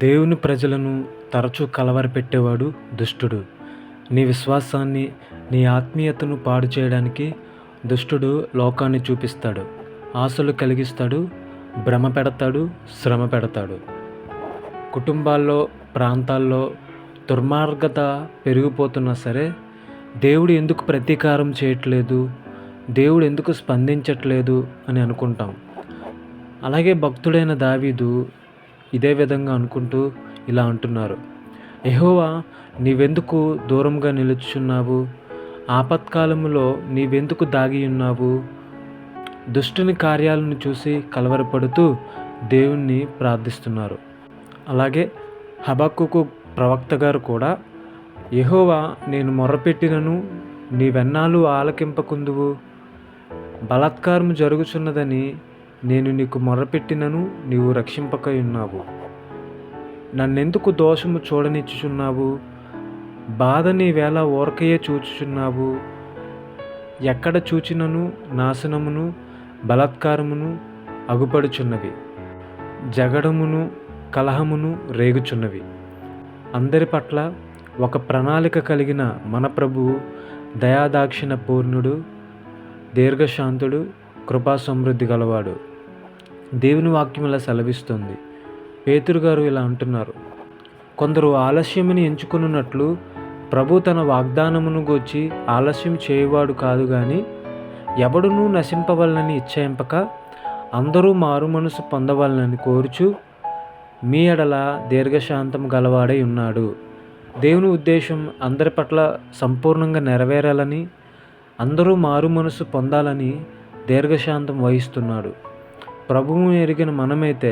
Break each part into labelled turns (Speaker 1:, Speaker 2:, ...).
Speaker 1: దేవుని ప్రజలను తరచూ కలవరపెట్టేవాడు దుష్టుడు. నీ విశ్వాసాన్ని, నీ ఆత్మీయతను పాడు చేయడానికి దుష్టుడు లోకాన్ని చూపిస్తాడు, ఆశలు కలిగిస్తాడు, భ్రమ పెడతాడు, శ్రమ పెడతాడు. కుటుంబాల్లో, ప్రాంతాల్లో దుర్మార్గత పెరిగిపోతున్నా సరే దేవుడు ఎందుకు ప్రతీకారం చేయట్లేదు, దేవుడు ఎందుకు స్పందించట్లేదు అని అనుకుంటాం. అలాగే భక్తుడైన దావీదు ఇదే విధంగా అనుకుంటూ ఇలా అంటున్నారు: యెహోవా, నీవెందుకు దూరంగా నిలుచున్నావు? ఆపత్కాలములో నీవెందుకు దాగి ఉన్నావు? దుష్టుని కార్యాలను చూసి కలవరపడుతూ దేవుణ్ణి ప్రార్థిస్తున్నారు. అలాగే హబక్కూకు ప్రవక్త గారు కూడా, యెహోవా, నేను మొర్రపెట్టినను నీవెన్నాళ్ళు ఆలకింపకుందువు? బలాత్కారము జరుగుచున్నదని నేను నీకు మొర్రపెట్టినను నీవు రక్షింపక ఉన్నావు. నన్నెందుకు దోషము చూడనిచ్చుచున్నావు? బాధ నీవేళ ఊరకయే చూచుచున్నావు. ఎక్కడ చూచినను నాశనమును, బలాత్కారమును అగుపడుచున్నవి, జగడమును, కలహమును రేగుచున్నవి. అందరి పట్ల ఒక ప్రణాళిక కలిగిన మన ప్రభువు దయాదాక్షిణ పూర్ణుడు, దీర్ఘశాంతుడు, కృపా సమృద్ధి గలవాడు. దేవుని వాక్యం ఇలా సెలవిస్తుంది. పేతురు గారు ఇలా అంటున్నారు: కొందరు ఆలస్యమని ఎంచుకున్నట్లు ప్రభు తన వాగ్దానమును గూర్చి ఆలస్యం చేయువాడు కాదు గాని, ఎవడునూ నశింపవలనని ఇచ్ఛయింపక అందరూ మారు మనసు పొందవలనని కోరుచు మీ ఎడల దీర్ఘశాంతం గలవాడై ఉన్నాడు. దేవుని ఉద్దేశం అందరి పట్ల సంపూర్ణంగా నెరవేరాలని, అందరూ మారు మనసు పొందాలని దీర్ఘశాంతం వహిస్తున్నాడు. ప్రభువును ఎరిగిన మనమైతే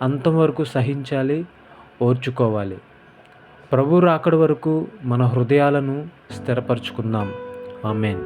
Speaker 1: అంతవరకు సహించాలి, ఓర్చుకోవాలి. ప్రభు రాకడ వరకు మన హృదయాలను స్థిరపరచుకుందాం. ఆమేన్.